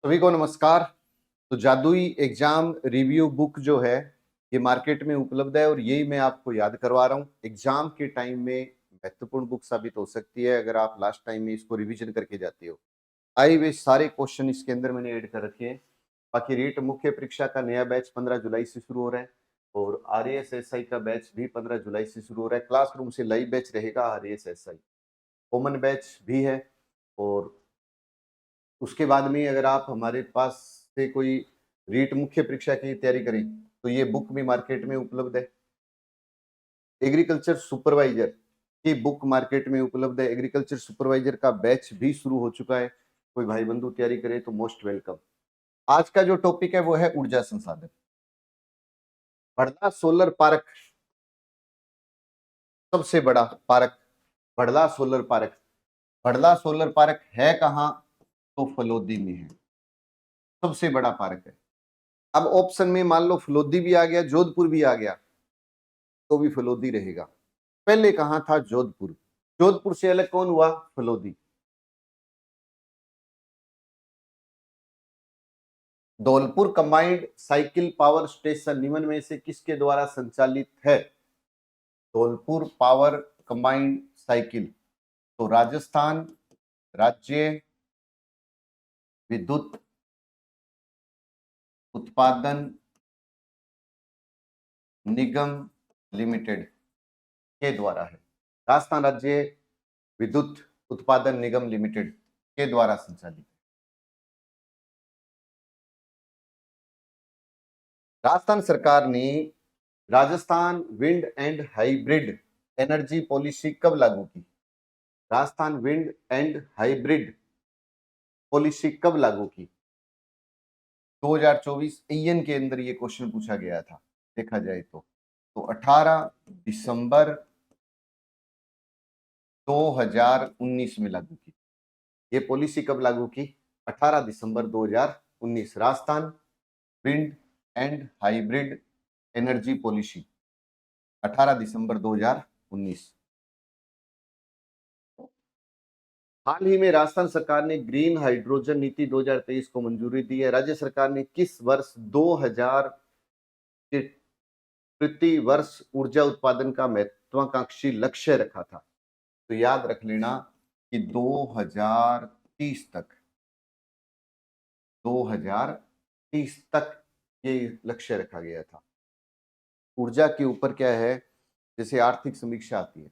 सभी को नमस्कार। तो जादुई एग्जाम रिव्यू बुक जो है ये मार्केट में उपलब्ध है और यही मैं आपको याद करवा रहा हूँ। एग्जाम के टाइम में महत्वपूर्ण बुक साबित हो सकती है अगर आप लास्ट टाइम में इसको रिवीजन करके जाते हो। आई वे सारे क्वेश्चन इसके अंदर मैंने ऐड कर रखे हैं। बाकी रेट मुख्य परीक्षा का नया बैच 15 जुलाई से शुरू हो रहा है और RAS SI का बैच भी 15 जुलाई से शुरू हो रहा है। क्लासरूम से लाइव बैच रहेगा। RAS SI कॉमन बैच भी है और उसके बाद में अगर आप हमारे पास से कोई रीट मुख्य परीक्षा की तैयारी करें तो ये बुक भी मार्केट में उपलब्ध है। एग्रीकल्चर सुपरवाइजर की बुक मार्केट में उपलब्ध है। एग्रीकल्चर सुपरवाइजर का बैच भी शुरू हो चुका है। कोई भाई बंधु तैयारी करे तो मोस्ट वेलकम। आज का जो टॉपिक है वो है ऊर्जा संसाधन। भड़ला सोलर पार्क सबसे बड़ा park Bhadla solar park. Bhadla solar park है कहाँ? तो फलोदी में है। सबसे बड़ा पार्क है। अब ऑप्शन में मान लो फलोदी भी आ गया, जोधपुर भी आ गया तो भी फलोदी रहेगा। पहले कहां था? जोधपुर। जोधपुर से अलग कौन हुआ? Phalodi. Dholpur combined cycle power station निम्न में से किसके द्वारा संचालित है? Dholpur power combined cycle. तो राजस्थान राज्य विद्युत उत्पादन निगम लिमिटेड के द्वारा है। राजस्थान राज्य विद्युत उत्पादन निगम लिमिटेड के द्वारा संचालित। राजस्थान सरकार ने Rajasthan wind and hybrid energy policy कब लागू की? Rajasthan wind and hybrid policy कब लागू की? 2024 EN के अंदर ये क्वेश्चन पूछा गया था। देखा जाए तो 18 दिसंबर 2019 में लागू की। ये पॉलिसी कब लागू की? 18 दिसंबर 2019। Rajasthan wind and hybrid energy policy 18 दिसंबर 2019। हाल ही में राजस्थान सरकार ने ग्रीन हाइड्रोजन नीति 2023 को मंजूरी दी है। राज्य सरकार ने किस वर्ष 2000 के प्रति वर्ष ऊर्जा उत्पादन का महत्वाकांक्षी लक्ष्य रखा था? तो याद रख लेना कि 2030 तक ये लक्ष्य रखा गया था। ऊर्जा के ऊपर क्या है, जैसे आर्थिक समीक्षा आती है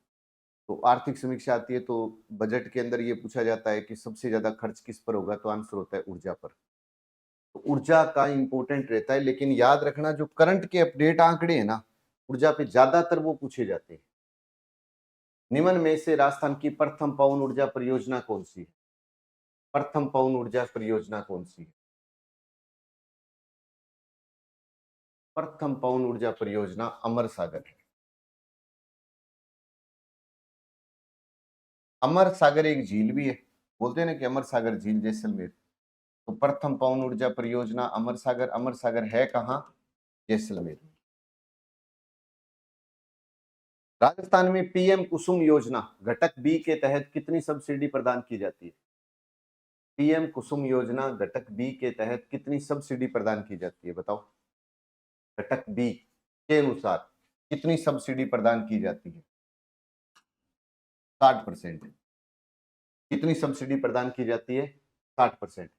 तो आर्थिक समीक्षा आती है तो बजट के अंदर ये पूछा जाता है कि सबसे ज्यादा खर्च किस पर होगा, तो आंसर होता है ऊर्जा पर। तो ऊर्जा का इंपॉर्टेंट रहता है, लेकिन याद रखना जो करंट के अपडेट आंकड़े हैं ना ऊर्जा पे ज्यादातर वो पूछे जाते हैं। निम्न में से राजस्थान की प्रथम पवन ऊर्जा परियोजना कौन सी है? प्रथम पवन ऊर्जा परियोजना कौन सी है? प्रथम पवन ऊर्जा परियोजना अमर सागर है। अमर सागर एक झील भी है, बोलते हैं ना कि अमर सागर झील जैसलमेर। तो प्रथम पवन ऊर्जा परियोजना अमर सागर। अमर सागर है कहाँ? जैसलमेर। राजस्थान में PM कुसुम योजना घटक बी के तहत कितनी सब्सिडी प्रदान की जाती है? PM कुसुम योजना घटक बी के तहत कितनी सब्सिडी प्रदान की जाती है? बताओ। घटक बी के अनुसार कितनी सब्सिडी प्रदान की जाती है? 60%। कितनी सब्सिडी प्रदान की जाती है? 60%।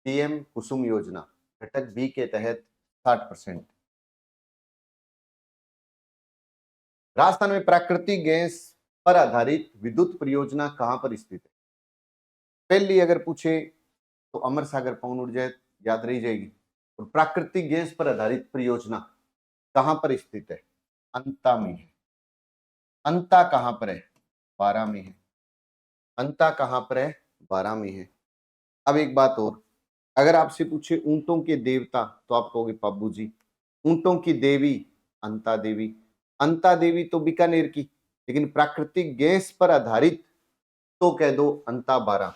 PM कुसुम योजना घटक बी के तहत 60%। राजस्थान में प्राकृतिक गैस पर आधारित विद्युत परियोजना कहां पर स्थित है? पहली अगर पूछे तो अमर सागर पवन ऊर्जा याद रही जाएगी। और प्राकृतिक गैस पर आधारित परियोजना कहां पर स्थित है? अंता में है। अंता कहां पर है? 12 में है। अंता कहां पर है? 12 में है। अब एक बात और, अगर आपसे पूछे ऊंटों के देवता तो आप कहोगे पब्बू जी। ऊंटों की देवी अंता देवी। अंता देवी तो बीकानेर की, लेकिन प्राकृतिक गैस पर आधारित तो कह दो अंता 12।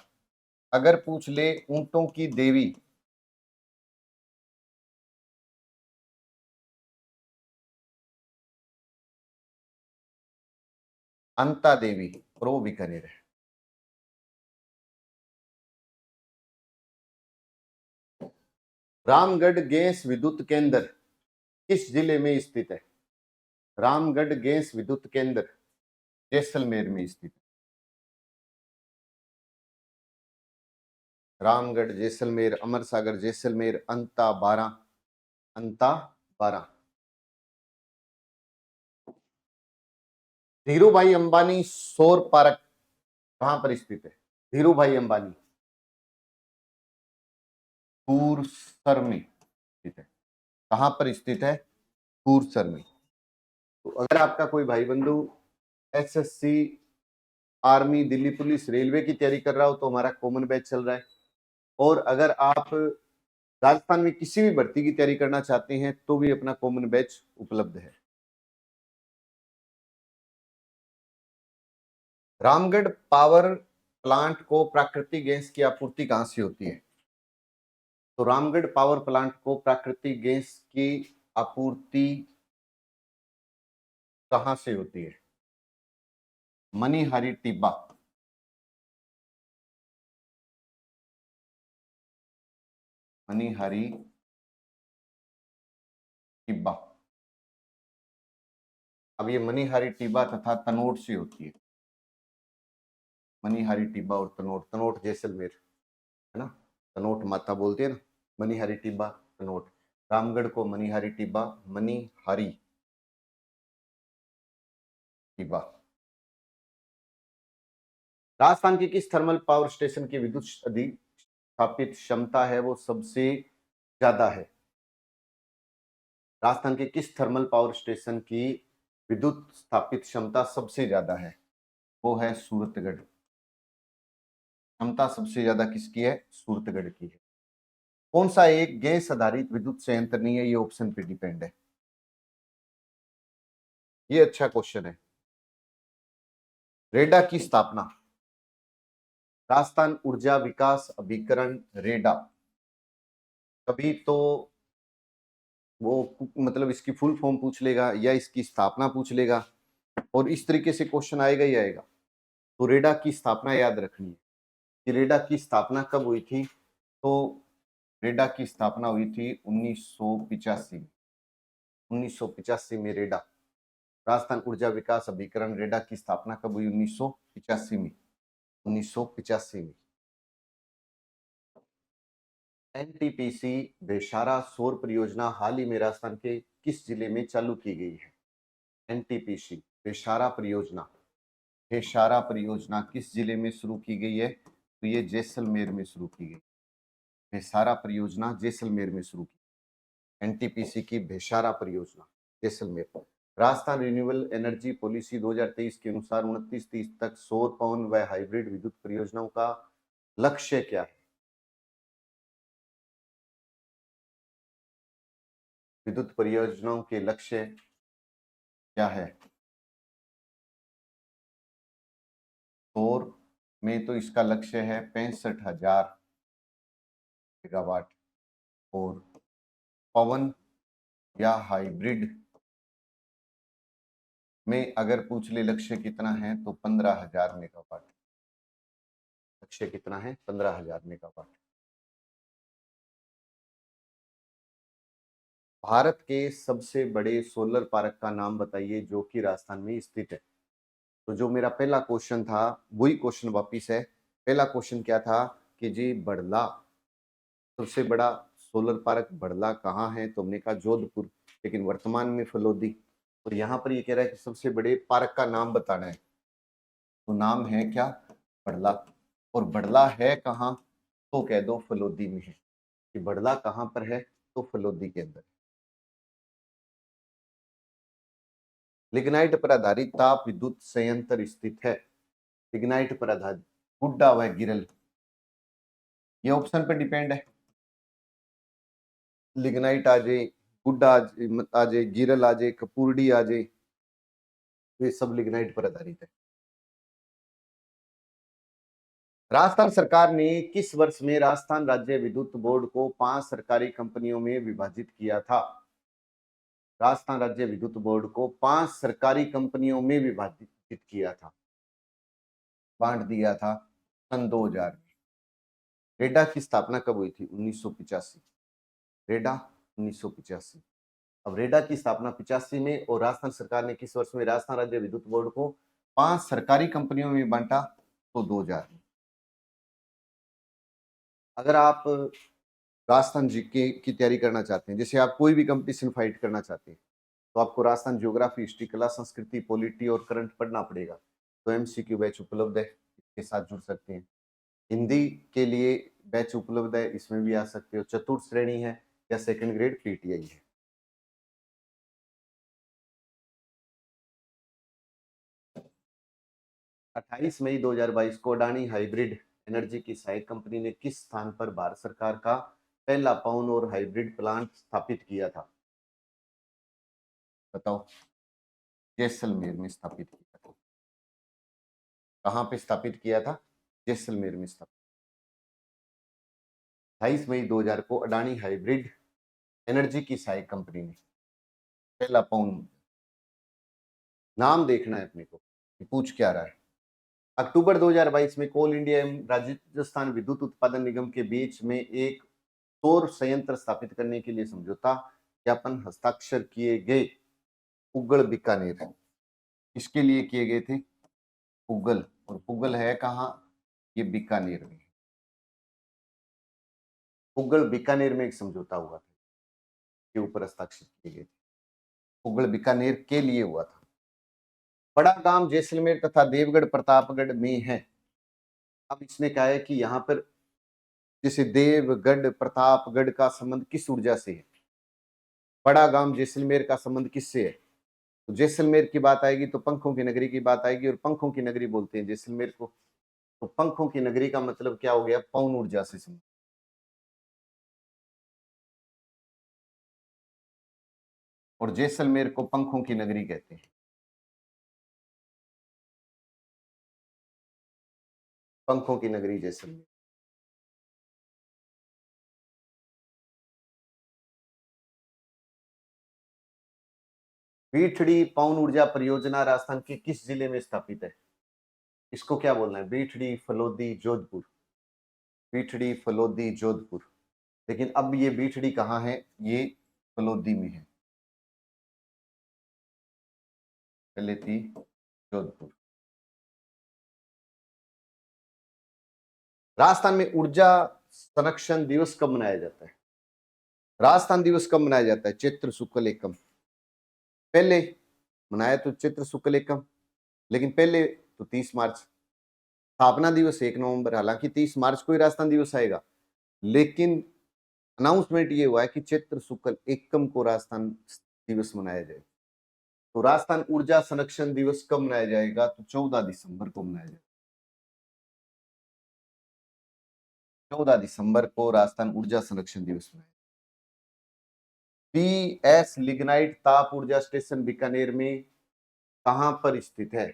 अगर पूछ ले ऊंटों की देवी अंता देवी और वो बीकानेर है। रामगढ़ गैस विद्युत केंद्र किस जिले में स्थित है? रामगढ़ गैस विद्युत केंद्र जैसलमेर में स्थित है। रामगढ़ जैसलमेर, अमरसागर जैसलमेर, अंता 12, अंता 12। धीरूभाई अंबानी सौर पार्क कहां पर स्थित है? धीरूभाई अंबानी पूरसर में स्थित है। कहां पर स्थित है? पूरसर में। तो अगर आपका कोई भाई बंधु SSC, army, Delhi police, railway की तैयारी कर रहा हो तो हमारा कॉमन बैच चल रहा है। और अगर आप राजस्थान में किसी भी भर्ती की तैयारी करना चाहते हैं तो भी अपना कॉमन बैच उपलब्ध है। रामगढ़ पावर प्लांट को प्राकृतिक गैस की आपूर्ति कहां से होती है? तो रामगढ़ पावर प्लांट को प्राकृतिक गैस की आपूर्ति कहां से होती है? मनीहारी टिब्बा। मनीहारी टिब्बा। अब ये मनीहारी टिब्बा तथा तनोट से होती है। मनीहारी टिब्बा और तनोट, तनोट जैसलमेर है ना, तनोट माता बोलते हैं ना, मनीहारी टिब्बा तनोट। रामगढ़ को मनीहारी टिब्बा, मनीहारी टिब्बा। राजस्थान की किस थर्मल पावर स्टेशन की विद्युत अधिस्थापित क्षमता है वो सबसे ज्यादा है? राजस्थान के किस थर्मल पावर स्टेशन की विद्युत स्थापित क्षमता सबसे ज्यादा है? वो है सूरतगढ़। क्षमता सबसे ज्यादा किसकी है? सूरतगढ़ की है। कौन सा एक गैस आधारित विद्युत संयंत्र नहीं है? ये ऑप्शन पे डिपेंड है। ये अच्छा क्वेश्चन है। रेडा की स्थापना, राजस्थान ऊर्जा विकास अभिकरण, रेडा। कभी तो वो मतलब इसकी फुल फॉर्म पूछ लेगा या इसकी स्थापना पूछ लेगा, और इस तरीके से क्वेश्चन आएगा ही आएगा। तो रेडा की स्थापना याद रखनी है कि रेडा की स्थापना कब हुई थी। तो रेडा की स्थापना हुई थी 1985 में। 1985 में रेडा, राजस्थान ऊर्जा विकास अभिकरण, रेडा की स्थापना कब हुई? 1985 में। 1985 में। एनटीपीसी बेशारा सौर परियोजना हाल ही में राजस्थान के किस जिले में चालू की गई है? एनटीपीसी बेशारा परियोजना, बेशारा परियोजना किस जिले में शुरू की गई है? तो ये जैसलमेर में शुरू की गई। बेसारा परियोजना जैसलमेर में शुरू की। एनटीपीसी की बेशारा परियोजना Jaisalmer. Rajasthan renewable energy policy 2023 के अनुसार 29-30 तक सौर, पवन व हाइब्रिड विद्युत परियोजनाओं का लक्ष्य क्या है? विद्युत परियोजनाओं के लक्ष्य क्या है? सौर में तो इसका लक्ष्य है 65,000 मेगावाट, और पवन या हाइब्रिड में अगर पूछ ले लक्ष्य कितना है तो 15,000 मेगावाट। लक्ष्य कितना है? 15,000 मेगावाट। भारत के सबसे बड़े सोलर पार्क का नाम बताइए जो कि राजस्थान में स्थित है। तो जो मेरा पहला क्वेश्चन था वही क्वेश्चन वापिस है। पहला क्वेश्चन क्या था कि जी बड़ला, सबसे बड़ा सोलर पार्क बड़ला कहाँ है? तो हमने कहा जोधपुर, लेकिन वर्तमान में फलोदी। और यहाँ पर ये कह रहा है कि सबसे बड़े पार्क का नाम बताना है, तो नाम है क्या? बड़ला। और बड़ला है कहाँ? तो कह दो फलोदी में है। कि बड़ला कहाँ पर है? तो फलोदी के अंदर। लिग्नाइट पर आधारित ताप विद्युत संयंत्र स्थित है। लिग्नाइट पर आधारित गुड्डा व गिरल, ये ऑप्शन पर डिपेंड है। लिग्नाइट आ जाए, गुड्डा आ जाए, गिरल आ जाए, कपूरडी आ जाए, ये सब लिग्नाइट पर आधारित है। राजस्थान सरकार ने किस वर्ष में राजस्थान राज्य विद्युत बोर्ड को 5 सरकारी कंपनियों में विभाजित किया था? राजस्थान राज्य विद्युत बोर्ड को 5 सरकारी कंपनियों में विभाजित किया था, बांट दिया था सन 2000 में। रेडा की स्थापना कब हुई थी? 1985। रेडा 1985। अब रेडा की स्थापना 85 में और राजस्थान सरकार ने किस वर्ष में राजस्थान राज्य विद्युत बोर्ड को 5 सरकारी कंपनियों में बांटा? तो 2000 में। अगर आप राजस्थान जीके की तैयारी करना चाहते हैं, जैसे आप कोई भी कंपटीशन फाइट करना चाहते हैं, तो आपको राजस्थान ज्योग्राफी, हिस्ट्री, कला, संस्कृति, पॉलिटी और करंट पढ़ना पड़ेगा। तो एमसीक्यू बैच उपलब्ध है, इसके साथ जुड़ सकते हैं। हिंदी के लिए बैच उपलब्ध है, इसमें भी आ सकते हो। चतुर्थ श्रेणी है या सेकंड ग्रेड पीटीआई है। 28 मई 2022 को अडानी हाइब्रिड एनर्जी की सहायक कंपनी ने किस स्थान पर भारत सरकार का पहला पवन और हाइब्रिड प्लांट स्थापित किया था? बताओ। जैसलमेर में स्थापित किया था। कहाँ पे स्थापित किया था? जैसलमेर में स्थापित। 28 मई 2000 को अडानी हाइब्रिड एनर्जी की सहायक कंपनी ने पहला पवन। नाम देखना है अपने को कि पूछ क्या रहा है। अक्टूबर 2022 में कोल इंडिया एवं राजस्थान विद्युत उत्पादन निगम के बीच में एक सौर संयंत्र स्थापित करने के लिए समझौता ज्ञापन हस्ताक्षर किए गए। पुगल बीकानेर, इसके लिए किए गए थे पुगल, और पुगल है कहाँ? ये बीकानेर में। पुगल बीकानेर में एक समझौता हुआ था, के ऊपर हस्ताक्षर किए गए थे। पुगल बीकानेर के लिए हुआ था। बड़ा गांव जैसलमेर तथा देवगढ़ प्रतापगढ़ में है। अब इसने कहा है कि यहाँ पर जैसे देवगढ़ प्रतापगढ़ का संबंध किस ऊर्जा से है, बड़ा गांव जैसलमेर का संबंध किससे है? तो जैसलमेर की बात आएगी तो पंखों की नगरी की बात आएगी, और पंखों की नगरी बोलते हैं जैसलमेर को। तो पंखों की नगरी का मतलब क्या हो गया? पवन ऊर्जा से संबंध। और जैसलमेर को पंखों की नगरी कहते हैं। पंखों की नगरी जैसलमेर। बीठड़ी पवन ऊर्जा परियोजना राजस्थान के किस जिले में स्थापित है? इसको क्या बोलना है? बीठड़ी, फलोदी, जोधपुर। बीठड़ी, फलोदी, जोधपुर। लेकिन अब ये बीठड़ी कहाँ है? ये फलोदी में है। पहले थी जोधपुर। राजस्थान में ऊर्जा संरक्षण दिवस कब मनाया जाता है? राजस्थान दिवस कब मनाया जाता है? चैत्र शुक्ल एकम। पहले मनाया तो चैत्र शुक्ल एकम, लेकिन पहले तो 30 मार्च। स्थापना दिवस 1 नवंबर। हालांकि 30 मार्च को ही राजस्थान दिवस आएगा, लेकिन अनाउंसमेंट ये हुआ है कि चैत्र शुक्ल एकम को राजस्थान दिवस मनाया जाएगा। तो राजस्थान ऊर्जा संरक्षण दिवस कब मनाया जाएगा? तो 14 दिसंबर को मनाया जाएगा। 14 दिसंबर को राजस्थान ऊर्जा संरक्षण दिवस मनाया। पीएस लिग्नाइट ताप ऊर्जा स्टेशन बीकानेर में कहां पर स्थित है?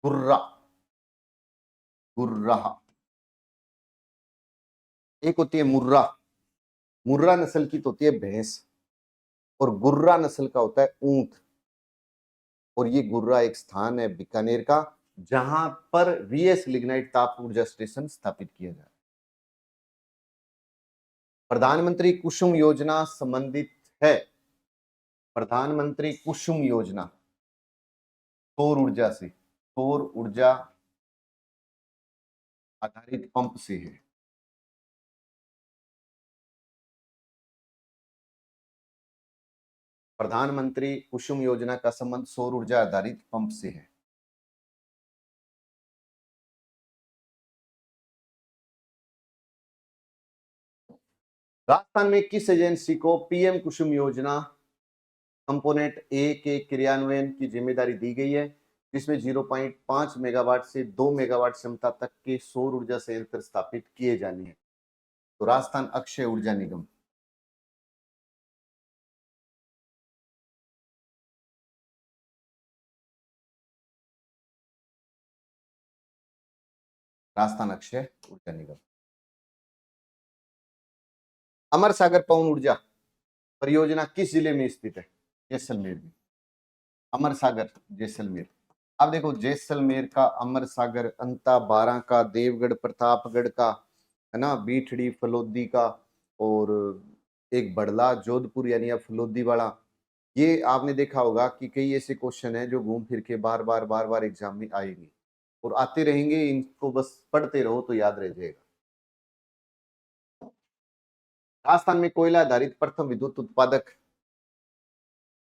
गुर्रा। गुर्रा। एक होती है मुर्रा। मुर्रा नस्ल की तो होती है भैंस, और गुर्रा नस्ल का होता है ऊंट। और ये गुर्रा एक स्थान है बीकानेर का, जहां पर वीएस लिग्नाइट ताप ऊर्जा स्टेशन स्थापित किया जा रहा है। प्रधानमंत्री कुसुम योजना संबंधित है। प्रधानमंत्री कुसुम योजना सौर ऊर्जा से, सौर ऊर्जा आधारित पंप से है। प्रधानमंत्री कुसुम योजना का संबंध सौर ऊर्जा आधारित पंप से है। राजस्थान में किस एजेंसी को पीएम कुसुम योजना कंपोनेंट ए के क्रियान्वयन की जिम्मेदारी दी गई है, जिसमें 0.5 मेगावाट से 2 मेगावाट क्षमता तक के सौर ऊर्जा संयंत्र स्थापित किए जाने हैं? तो राजस्थान अक्षय ऊर्जा निगम। राजस्थान अक्षय ऊर्जा निगम। अमर सागर पवन ऊर्जा परियोजना किस जिले में स्थित है? जैसलमेर में। अमर सागर जैसलमेर। अब देखो, जैसलमेर का, अमर सागर, अंता बारा का, देवगढ़ प्रतापगढ़ का, है ना, बीठड़ी फलोदी का, और एक बड़ला, जोधपुर यानी अब फलोदी वाला। ये आपने देखा होगा कि कई ऐसे क्वेश्चन हैं जो घूम फिर के बार बार बार बार एग्जाम में आएंगे और आते रहेंगे, इनको बस पढ़ते रहो तो याद रह जाएगा। राजस्थान में कोयला आधारित प्रथम विद्युत उत्पादक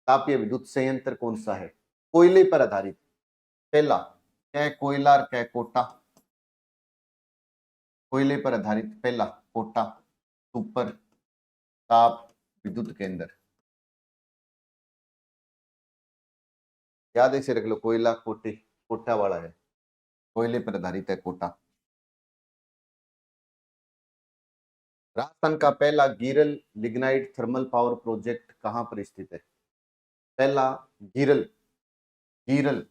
तापीय विद्युत संयंत्र कौन सा है? कोयले पर आधारित। पहला कै कोयला और कै कोटा। कोयले पर आधारित पहला कोटा सुपर ताप विद्युत केंद्र। याद ऐसे रख लो, कोयला कोटे कोटा वाला है, कोयले पर आधारित है कोटा। राजस्थान का पहला गीरल लिग्नाइट थर्मल पावर प्रोजेक्ट कहां पर स्थित है? पहला गीरल, गीरल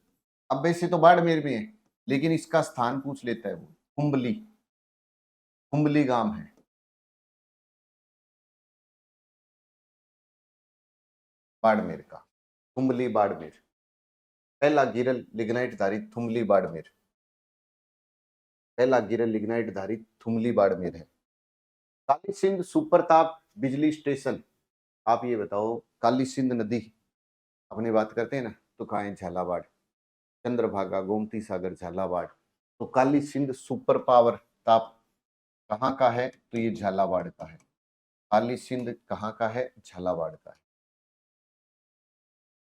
अब वैसे तो बाड़मेर में है, लेकिन इसका स्थान पूछ लेता है वो, कुंबली, कुंबली गांव है। बाड़मेर का कुंबली, बाड़मेर। पहला गिरल लिग्नाइट धारित थुमली बाड़मेर। पहला गिरल लिग्नाइट धारित थुमली बाड़मेर है। काली सिंध सुपरताप बिजली स्टेशन, आप ये बताओ, काली सिंध नदी अपनी बात करते हैं ना, तो कहाँ है? झालावाड़, चंद्रभागा, गोमती सागर, झालावाड़। तो काली सिंध सुपर पावर ताप कहाँ का है? तो ये झालावाड़ का है। काली सिंध कहाँ का है? झालावाड़ का है।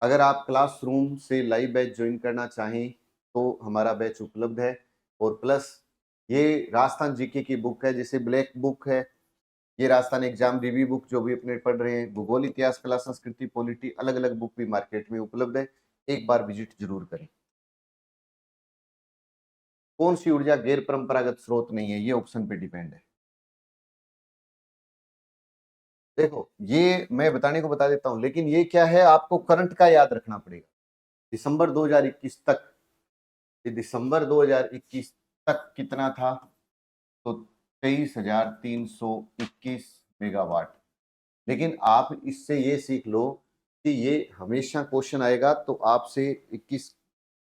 अगर आप क्लासरूम से लाइव बैच ज्वाइन करना चाहें तो हमारा बैच उपलब्ध है, और प्लस ये राजस्थान जीके की बुक है, जैसे ब्लैक बुक है, ये राजस्थान एग्जाम रिव्यू बुक जो भी अपने पढ़ रहे हैं, भूगोल, इतिहास, कला, संस्कृति, पॉलिटी, अलग अलग बुक भी मार्केट में उपलब्ध है, एक बार विजिट जरूर करें। कौन सी ऊर्जा गैर परंपरागत स्रोत नहीं है? ये ऑप्शन पे डिपेंड है। देखो, ये मैं बताने को बता देता हूं, लेकिन ये क्या है, आपको करंट का याद रखना पड़ेगा। दिसंबर 2021 तक, ये दिसंबर 2021 तक कितना था? तो 23,321 मेगावाट। लेकिन आप इससे ये सीख लो कि ये हमेशा क्वेश्चन आएगा, तो आपसे 21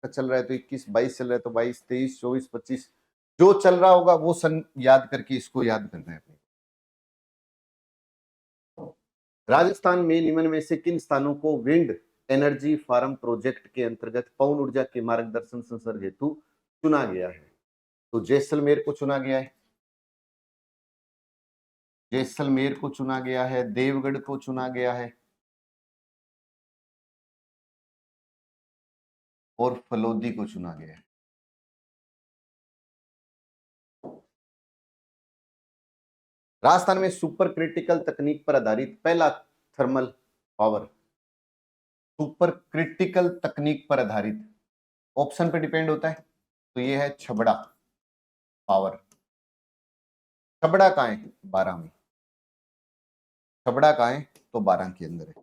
का चल रहा है तो 21, 22 चल रहा है तो 22, 23, 24, 25, जो चल रहा होगा वो सन याद करके इसको याद करना है अपने। राजस्थान में निम्न में से किन स्थानों को विंड एनर्जी फार्म प्रोजेक्ट के अंतर्गत पवन ऊर्जा के मार्गदर्शन संसर्ग हेतु चुना गया है? तो जैसलमेर को चुना गया है, जैसलमेर को चुना गया है, देवगढ़ को चुना गया है, और फलोदी को चुना गया है। राजस्थान में सुपर क्रिटिकल तकनीक पर आधारित पहला थर्मल पावर, सुपर क्रिटिकल तकनीक पर आधारित, ऑप्शन पे डिपेंड होता है, तो ये है छबड़ा पावर। छबड़ा कहाँ है? 12 में। छबड़ा कहाँ है? तो 12 के अंदर है।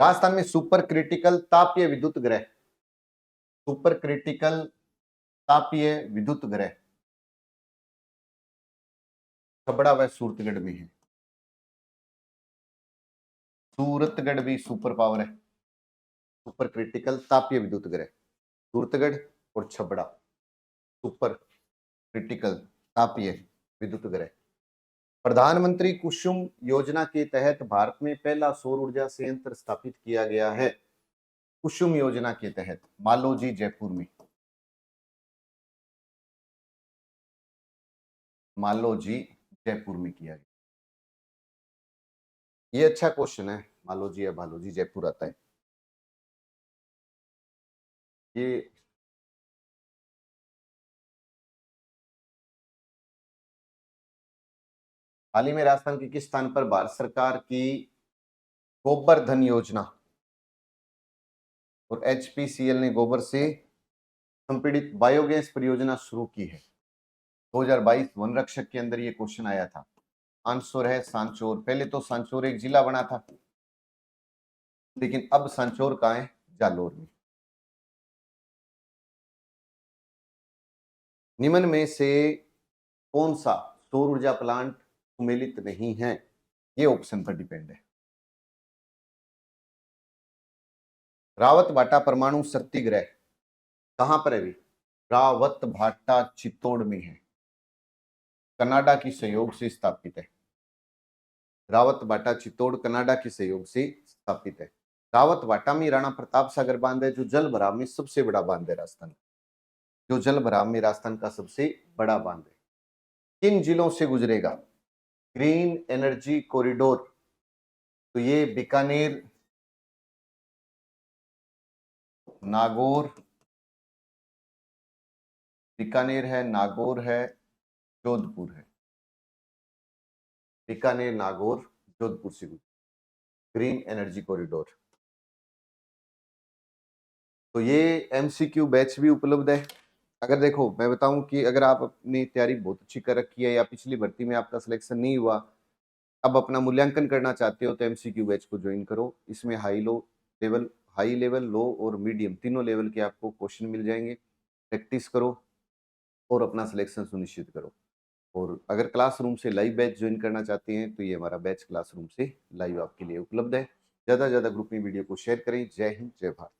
राजस्थान में सुपर क्रिटिकल तापीय विद्युत ग्रह, सुपर क्रिटिकल तापीय विद्युत ग्रह छबड़ा व सूरतगढ़ में है। सूरतगढ़ भी सुपर पावर है, सुपर क्रिटिकल तापीय विद्युत ग्रह, सूरतगढ़ और छबड़ा सुपर क्रिटिकल तापीय विद्युत ग्रह। प्रधानमंत्री कुसुम योजना के तहत भारत में पहला सौर ऊर्जा संयंत्र स्थापित किया गया है। कुसुम योजना के तहत मालोजी जयपुर में, मालोजी जयपुर में किया गया। ये अच्छा क्वेश्चन है, मालोजी या भालोजी जयपुर आता है ये। हाल ही में राजस्थान के किस स्थान पर भारत सरकार की गोबर धन योजना और एचपीसीएल ने गोबर से संपीड़ित बायोगैस परियोजना शुरू की है? 2022 वन रक्षक के अंदर ये क्वेश्चन आया था। आंसर है सांचौर। पहले तो सांचौर एक जिला बना था, लेकिन अब सांचौर कहाँ है? जालोर में। निम्न में से कौन सा सौर ऊर्जा प्लांट सुमेलित नहीं है? ये ऑप्शन पर डिपेंड है। रावत भाटा परमाणु शक्ति ग्रह कहां पर है? भी रावत भाटा चित्तौड़ में है, कनाडा की सहयोग से स्थापित है। रावत भाटा चित्तौड़ कनाडा के सहयोग से स्थापित है। रावत भाटा में राणा प्रताप सागर बांध है, जो जल भराव में सबसे बड़ा बांध है राजस्थान का। जो जल भराव में राजस्थान का सबसे बड़ा बांध है। किन जिलों से गुजरेगा ग्रीन एनर्जी कॉरिडोर? तो ये बीकानेर, नागौर, बीकानेर है, नागौर है, जोधपुर है। बीकानेर, नागौर, जोधपुर से ग्रीन एनर्जी कॉरिडोर। तो ये एमसीक्यू बैच भी उपलब्ध है। अगर देखो मैं बताऊं कि अगर आप अपनी तैयारी बहुत अच्छी कर रखी है या पिछली भर्ती में आपका सिलेक्शन नहीं हुआ, अब अपना मूल्यांकन करना चाहते हो, तो एमसीक्यू बैच को ज्वाइन करो। इसमें हाई लेवल, लो और मीडियम तीनों लेवल के आपको क्वेश्चन मिल जाएंगे। प्रैक्टिस करो और अपना सिलेक्शन सुनिश्चित करो। और अगर क्लासरूम से लाइव बैच ज्वाइन करना चाहते हैं तो ये हमारा बैच क्लासरूम से लाइव आपके लिए उपलब्ध है। ज़्यादा से ज़्यादा ग्रुप में वीडियो को शेयर करें। जय हिंद, जय भारत।